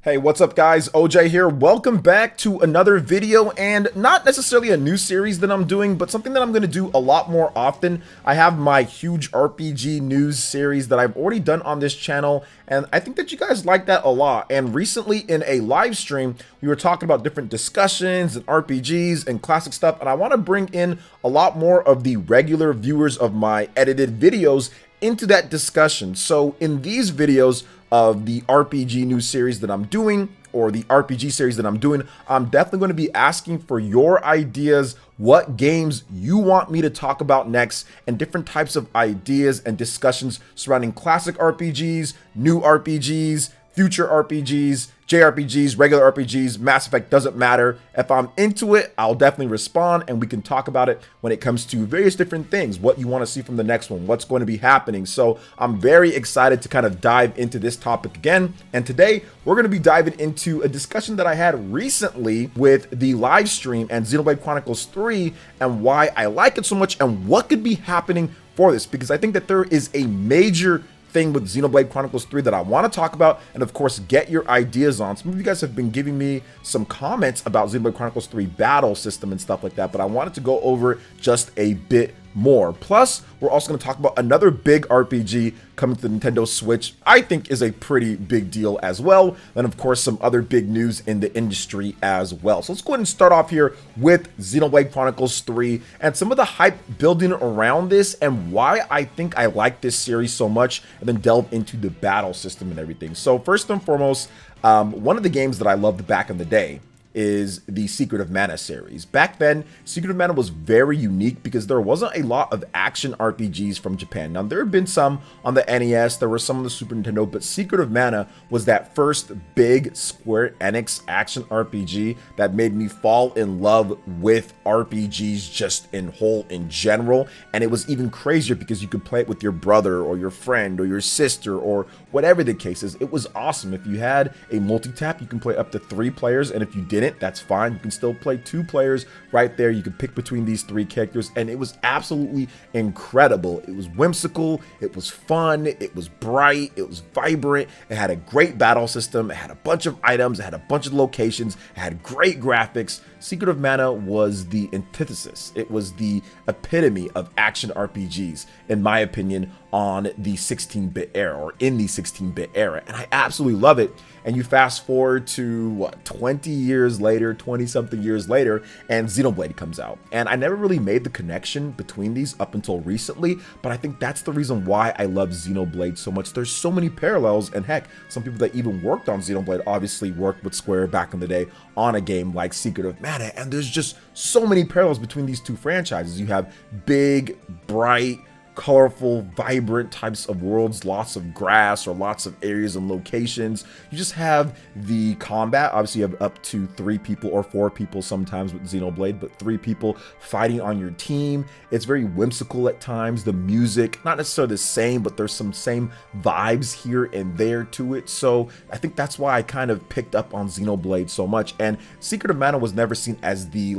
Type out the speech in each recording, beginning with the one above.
Hey, what's up guys? OJ here. Welcome back to another video, and not necessarily a new series that I'm doing, but something that I'm going to do a lot more often. I have my huge RPG news series that I've already done on this channel, and I think that you guys like that a lot. And recently in a live stream, we were talking about different discussions and RPGs and classic stuff, and I want to bring in a lot more of the regular viewers of my edited videos into that discussion. So in these videos of the RPG news series that I'm doing, or the RPG series that I'm doing, I'm definitely going to be asking for your ideas, what games you want me to talk about next, and different types of ideas and discussions surrounding classic RPGs, new RPGs, future RPGs, JRPGs, regular RPGs, Mass Effect, doesn't matter. If I'm into it, I'll definitely respond and we can talk about it when it comes to various different things, what you want to see from the next one, what's going to be happening. So I'm very excited to kind of dive into this topic again. And today we're going to be diving into a discussion that I had recently with the live stream and Xenoblade Chronicles 3 and why I like it so much and what could be happening for this, because I think that there is a major thing with Xenoblade Chronicles 3 that I want to talk about and of course get your ideas on. Some of you guys have been giving me some comments about Xenoblade Chronicles 3 battle system and stuff like that, but I wanted to go over it just a bit more. Plus, we're also going to talk about another big RPG coming to the Nintendo Switch, I think is a pretty big deal as well. Then of course some other big news in the industry as well. So let's go ahead and start off here with Xenoblade Chronicles 3 and some of the hype building around this and why I think I like this series so much, and then delve into the battle system and everything. So first and foremost, one of the games that I loved back in the day is the Secret of Mana series. Back then, Secret of Mana was very unique because there wasn't a lot of action RPGs from Japan. Now, there have been some on the NES, there were some on the Super Nintendo, but Secret of Mana was that first big Square Enix action RPG that made me fall in love with RPGs just in whole in general. And it was even crazier because you could play it with your brother or your friend or your sister or whatever the case is. It was awesome. If you had a multi-tap, you can play up to 3 players, and if you didn't, that's fine. You can still play 2 players right there. You can pick between these 3 characters, and it was absolutely incredible. It was whimsical, it was fun, it was bright, it was vibrant, it had a great battle system, it had a bunch of items, it had a bunch of locations, it had great graphics. Secret of Mana was the antithesis. It was the epitome of action RPGs, in my opinion, on the 16-bit era, or in the 16-bit era, and I absolutely love it. And you fast forward to what, 20 years later, 20 something years later, and Xenoblade comes out. And I never really made the connection between these up until recently, but I think that's the reason why I love Xenoblade so much. There's so many parallels, and heck, some people that even worked on Xenoblade obviously worked with Square back in the day on a game like Secret of Mana, and there's just so many parallels between these two franchises. You have big, bright, colorful, vibrant types of worlds, lots of grass or lots of areas and locations. You just have the combat. Obviously, you have up to 3 people or 4 people sometimes with Xenoblade, but 3 people fighting on your team. It's very whimsical at times. The music, not necessarily the same, but there's some same vibes here and there to it. So I think that's why I kind of picked up on Xenoblade so much. And Secret of Mana was never seen as the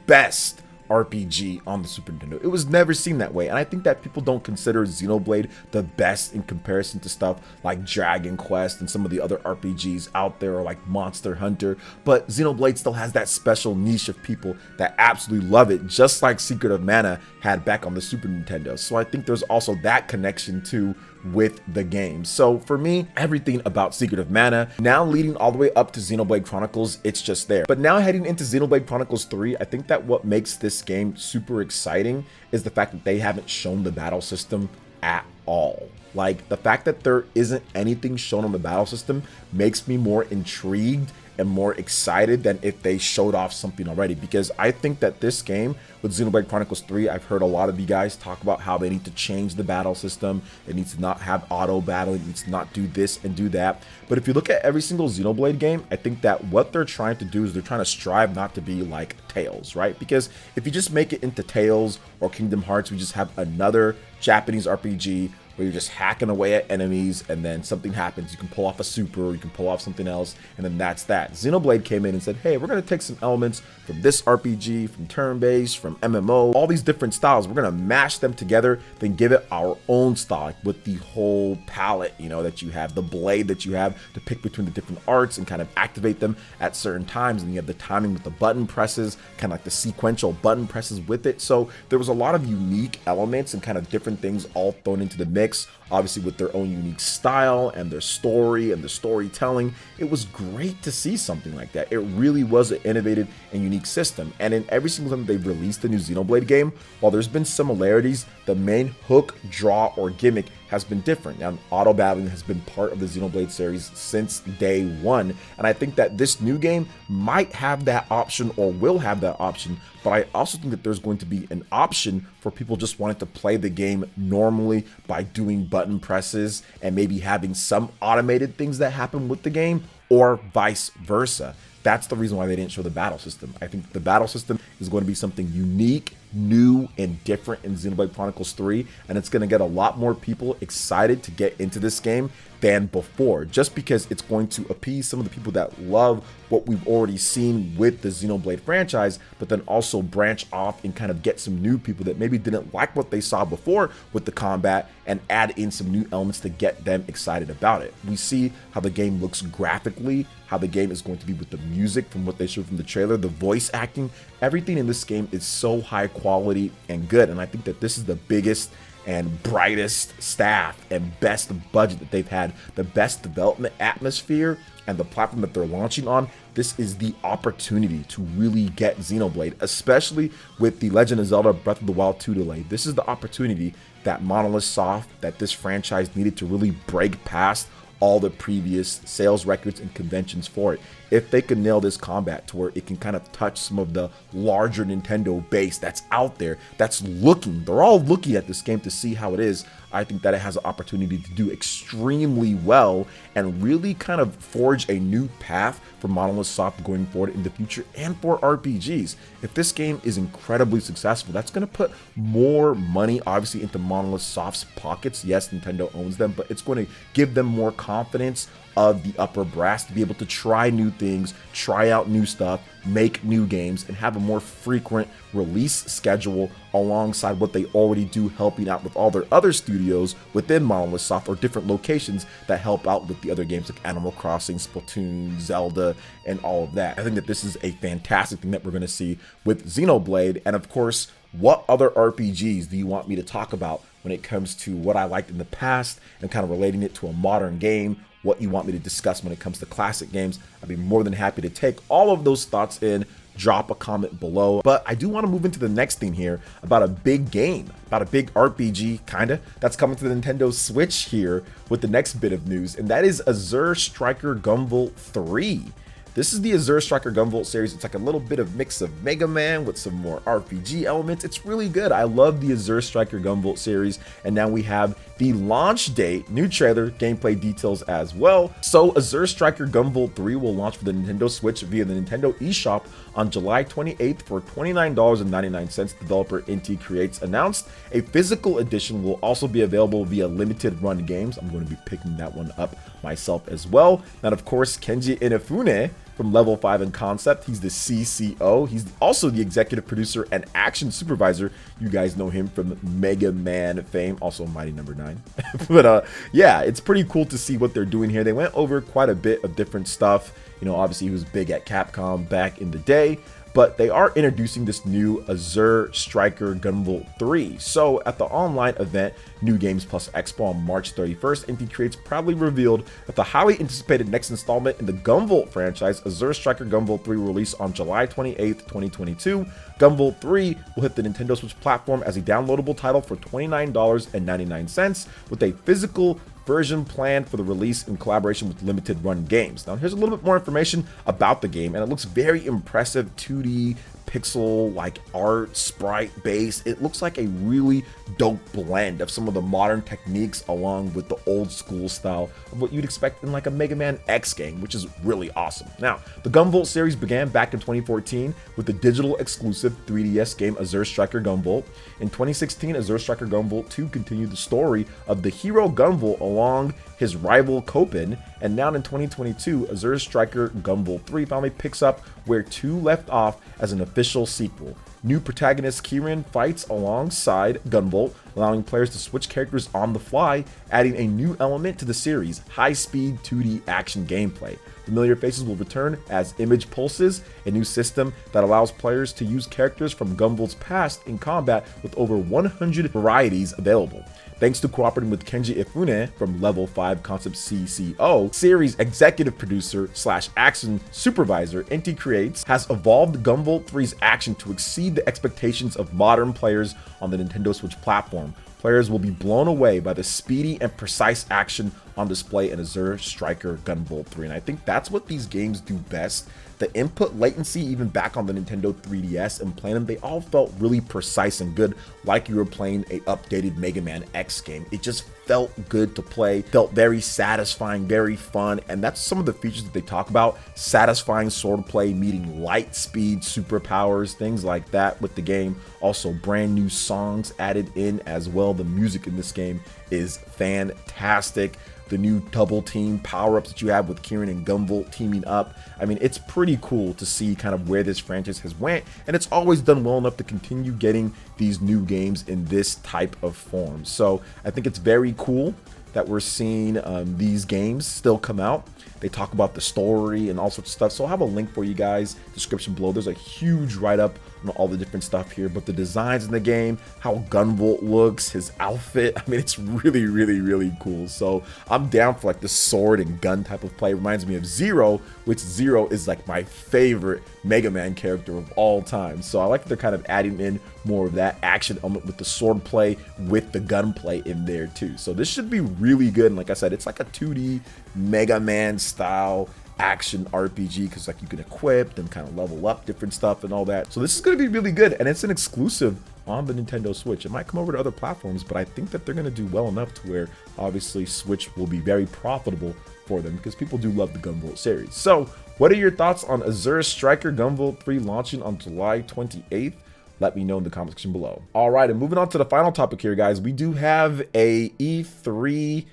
best RPG on the Super Nintendo. It was never seen that way, and I think that people don't consider Xenoblade the best in comparison to stuff like Dragon Quest and some of the other RPGs out there, or like Monster Hunter, but Xenoblade still has that special niche of people that absolutely love it, just like Secret of Mana had back on the Super Nintendo. So I think there's also that connection too with the game. So for me, everything about Secret of Mana, now leading all the way up to Xenoblade Chronicles, it's just there. But now heading into Xenoblade Chronicles 3, I think that what makes this game super exciting is the fact that they haven't shown the battle system at all. Like, the fact that there isn't anything shown on the battle system makes me more intrigued and more excited than if they showed off something already, because I think that this game with Xenoblade Chronicles 3, I've heard a lot of you guys talk about how they need to change the battle system. It needs to not have auto battle, it needs to not do this and do that. But if you look at every single Xenoblade game, I think that what they're trying to do is they're trying to strive not to be like Tales, right? Because if you just make it into Tales or Kingdom Hearts, we just have another Japanese RPG where you're just hacking away at enemies, and then something happens. You can pull off a super, or you can pull off something else, and then that's that. Xenoblade came in and said, hey, we're going to take some elements from this RPG, from turn-based, from MMO, all these different styles. We're going to mash them together, then give it our own style, like with the whole palette, you know, that you have, the blade that you have to pick between the different arts and kind of activate them at certain times. And you have the timing with the button presses, kind of like the sequential button presses with it. So there was a lot of unique elements and kind of different things all thrown into the mix, obviously with their own unique style and their story and the storytelling. It was great to see something like that. It really was an innovative and unique system. And in every single time they've released the new Xenoblade game, while there's been similarities, the main hook, draw, or gimmick has been different. Now, auto battling has been part of the Xenoblade series since day one, and I think that this new game might have that option or will have that option, but I also think that there's going to be an option for people just wanting to play the game normally by doing button presses and maybe having some automated things that happen with the game, or vice versa. That's the reason why they didn't show the battle system. I think the battle system is going to be something unique, new, and different in Xenoblade Chronicles 3, and it's going to get a lot more people excited to get into this game than before, just because it's going to appease some of the people that love what we've already seen with the Xenoblade franchise, but then also branch off and kind of get some new people that maybe didn't like what they saw before with the combat and add in some new elements to get them excited about it. We see how the game looks graphically, how the game is going to be with the music from what they showed from the trailer, the voice acting, everything in this game is so high quality and good, and I think that this is the biggest and brightest staff and best budget that they've had, the best development atmosphere, and the platform that they're launching on. This is the opportunity to really get Xenoblade, especially with the Legend of Zelda Breath of the Wild 2 delay. This is the opportunity that Monolith Soft, that this franchise needed to really break past all the previous sales records and conventions for it. If they can nail this combat to where it can kind of touch some of the larger Nintendo base that's out there, that's looking, they're all looking at this game to see how it is, I think that it has an opportunity to do extremely well and really kind of forge a new path for Monolith Soft going forward in the future and for RPGs. If this game is incredibly successful, that's going to put more money obviously into Monolith Soft's pockets. Yes, Nintendo owns them, but it's going to give them more confidence of the upper brass to be able to try new things, try out new stuff, make new games, and have a more frequent release schedule alongside what they already do, helping out with all their other studios within Monolith Soft or different locations that help out with the other games like Animal Crossing, Splatoon, Zelda, and all of that. I think that this is a fantastic thing that we're going to see with Xenoblade. And of course, what other RPGs do you want me to talk about when it comes to what I liked in the past and kind of relating it to a modern game? What you want me to discuss when it comes to classic games? I'd be more than happy to take all of those thoughts in. Drop a comment below. But I do want to move into the next thing here about a big game, about a big RPG kinda that's coming to the Nintendo Switch here with the next bit of news, and that is Azure Striker Gunvolt 3. This is the Azure Striker Gunvolt series. It's like a little bit of mix of Mega Man with some more RPG elements. It's really good. I love the Azure Striker Gunvolt series. And now we have the launch date, new trailer, gameplay details as well. So Azure Striker Gunvolt 3 will launch for the Nintendo Switch via the Nintendo eShop on July 28th for $29.99, developer Inti Creates announced. A physical edition will also be available via limited run games. I'm going to be picking that one up myself as well. And of course, Kenji Inafune from Level 5 in Concept. He's the CCO. He's also the executive producer and action supervisor. You guys know him from Mega Man fame, also Mighty Number 9. But yeah, it's pretty cool to see what they're doing here. They went over quite a bit of different stuff. You know, obviously he was big at Capcom back in the day, but they are introducing this new Azure Striker Gunvolt 3. So at the online event, New Games Plus Expo on March 31st, Inti Creates proudly revealed that the highly anticipated next installment in the Gunvolt franchise, Azure Striker Gunvolt 3, will release on July 28th, 2022. Gunvolt 3 will hit the Nintendo Switch platform as a downloadable title for $29.99 with a physical version planned for the release in collaboration with Limited Run Games. Now here's a little bit more information about the game, and it looks very impressive 2D pixel like art, sprite base. It looks like a really dope blend of some of the modern techniques along with the old school style of what you'd expect in like a Mega Man X game, which is really awesome. Now, the Gunvolt series began back in 2014 with the digital exclusive 3DS game Azure Striker Gunvolt. In 2016, Azure Striker Gunvolt 2 continued the story of the hero Gunvolt along his rival Copen, and now in 2022, Azure Striker Gunvolt 3 finally picks up where 2 left off as an official sequel. New protagonist Kirin fights alongside Gunvolt, allowing players to switch characters on the fly, adding a new element to the series: high-speed 2D action gameplay. Familiar faces will return as Image Pulses, a new system that allows players to use characters from Gunvolt's past in combat with over 100 varieties available. Thanks to cooperating with Kenji Ifune from Level 5 Concept CCO, series executive producer / action supervisor Inti Creates has evolved Gunvolt 3's action to exceed the expectations of modern players on the Nintendo Switch platform. Players will be blown away by the speedy and precise action on display in Azure Striker Gunvolt 3, and I think that's what these games do best. The input latency, even back on the Nintendo 3DS and playing them, they all felt really precise and good, like you were playing a updated Mega Man X game. It just felt good to play, felt very satisfying, very fun, and that's some of the features that they talk about: satisfying swordplay meeting light speed superpowers, things like that with the game. Also, brand new songs added in as well. The music in this game is fantastic. The new double team power-ups that you have with Kirin and Gunvolt teaming up. I mean, it's pretty cool to see kind of where this franchise has went, and it's always done well enough to continue getting these new games in this type of form. So I think it's very cool that we're seeing these games still come out. They talk about the story and all sorts of stuff, so I'll have a link for you guys, description below. There's a huge write-up on all the different stuff here, but the designs in the game, how Gunvolt looks, his outfit, I mean, it's really, really, really cool. So I'm down for like the sword and gun type of play. It reminds me of Zero, which Zero is like my favorite Mega Man character of all time. So I like that they're kind of adding in more of that action element with the sword play, with the gun play in there too. So this should be really good. And like I said, it's like a 2D Mega Man style action RPG, because like you can equip and kind of level up different stuff and all that. So this is going to be really good, and it's an exclusive on the Nintendo Switch. It might come over to other platforms, but I think that they're going to do well enough to where obviously Switch will be very profitable for them, because people do love the Gunvolt series. So what are your thoughts on Azure Striker Gunvolt 3 launching on July 28th? Let me know in the comment section below. All right, and moving on to the final topic here, guys, we do have a E3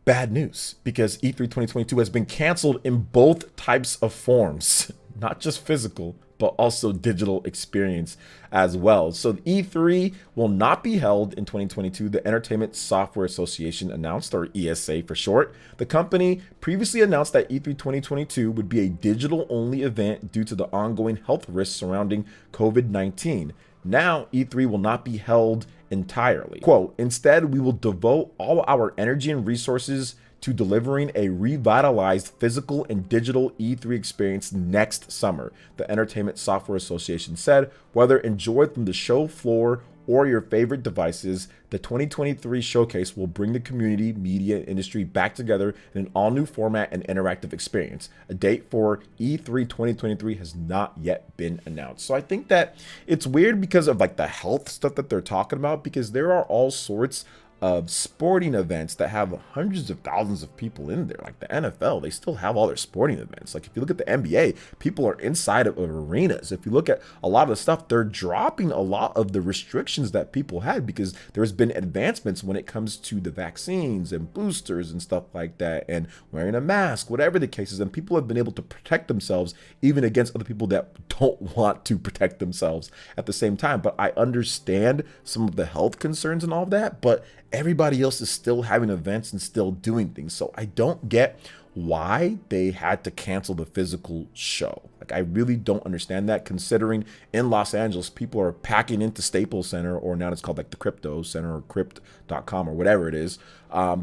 bad news, because E3 2022 has been canceled in both types of forms, not just physical, but also digital experience as well. So E3 will not be held in 2022, the Entertainment Software Association announced, or ESA for short. The company previously announced that E3 2022 would be a digital-only event due to the ongoing health risks surrounding COVID-19. Now, E3 will not be held entirely. Quote, "Instead, we will devote all our energy and resources to delivering a revitalized physical and digital E3 experience next summer," the Entertainment Software Association said. "Whether enjoyed from the show floor or your favorite devices, the 2023 showcase will bring the community, media, and industry back together in an all-new format and interactive experience. A date for E3 2023 has not yet been announced." So I think that it's weird because of like the health stuff that they're talking about, because there are all sorts of sporting events that have hundreds of thousands of people in there. Like the NFL, they still have all their sporting events. Like if you look at the NBA, people are inside of arenas. If you look at a lot of the stuff, they're dropping a lot of the restrictions that people had, because there's been advancements when it comes to the vaccines and boosters and stuff like that, and wearing a mask, whatever the case is, and people have been able to protect themselves even against other people that don't want to protect themselves at the same time. But I understand some of the health concerns and all of that, but everybody else is still having events and still doing things. So I don't get why they had to cancel the physical show. Like, I really don't understand that, considering in Los Angeles, people are packing into Staples Center, or now it's called like the Crypto Center or Crypt.com or whatever it is.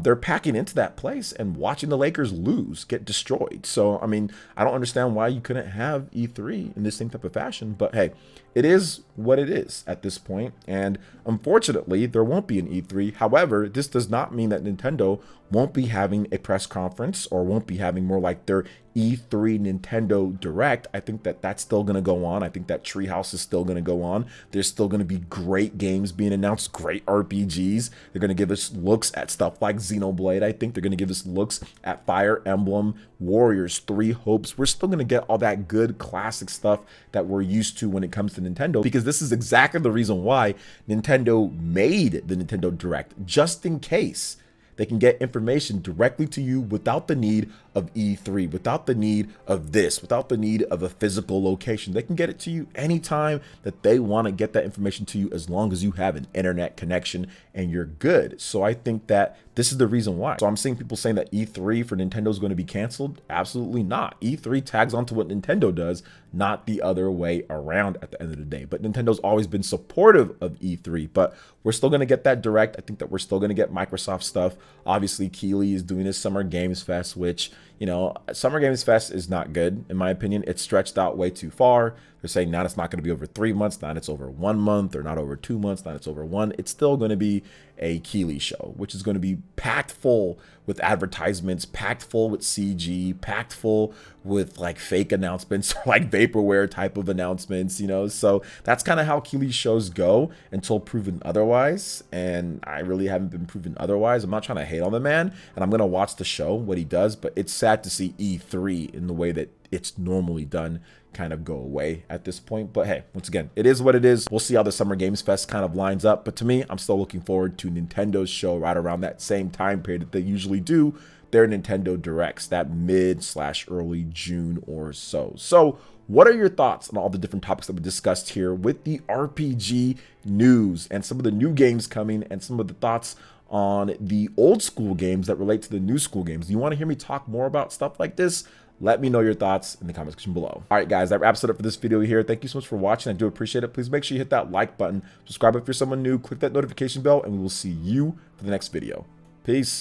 They're packing into that place and watching the Lakers lose, get destroyed. So, I mean, I don't understand why you couldn't have E3 in this same type of fashion, but hey, it is what it is at this point. And unfortunately, there won't be an E3. However, this does not mean that Nintendo won't be having a press conference, or won't be having more like their E3 Nintendo Direct, I think that that's still going to go on. I think that Treehouse is still going to go on. There's still going to be great games being announced, great RPGs. They're going to give us looks at stuff like Xenoblade. I think they're going to give us looks at Fire Emblem Warriors 3 Hopes. We're still going to get all that good classic stuff that we're used to when it comes to Nintendo, because this is exactly the reason why Nintendo made the Nintendo Direct, just in case they can get information directly to you without the need of E3, without the need of this, without the need of a physical location. They can get it to you anytime that they want to get that information to you, as long as you have an internet connection and you're good. So I think that this is the reason why. So I'm seeing people saying that E3 for Nintendo is going to be canceled. Absolutely not. E3 tags onto what Nintendo does, not the other way around at the end of the day. But Nintendo's always been supportive of E3, but we're still going to get that Direct. I think that we're still going to get Microsoft stuff. Obviously, Keighley is doing his Summer Games Fest, which, you know, Summer Games Fest is not good, in my opinion. It's stretched out way too far. They're saying now it's not going to be over 3 months, now it's over 1 month, or not over 2 months, now it's over one. It's still going to be a Keighley show, which is going to be packed full with advertisements, packed full with CG, packed full with like fake announcements, like vaporware type of announcements, you know. So that's kind of how Keighley shows go until proven otherwise. And I really haven't been proven otherwise. I'm not trying to hate on the man, and I'm going to watch the show, what he does, but it's sad to see E3 in the way that it's normally done kind of go away at this point. But hey, once again, it is what it is. We'll see how the Summer Games Fest kind of lines up. But to me, I'm still looking forward to Nintendo's show right around that same time period that they usually do their Nintendo Directs, that mid/early June or so. So what are your thoughts on all the different topics that we discussed here with the RPG news and some of the new games coming, and some of the thoughts on the old school games that relate to the new school games? Do you want to hear me talk more about stuff like this? Let me know your thoughts in the comment section below. All right, guys, that wraps it up for this video here. Thank you so much for watching. I do appreciate it. Please make sure you hit that like button, subscribe if you're someone new, click that notification bell, and we will see you for the next video. Peace.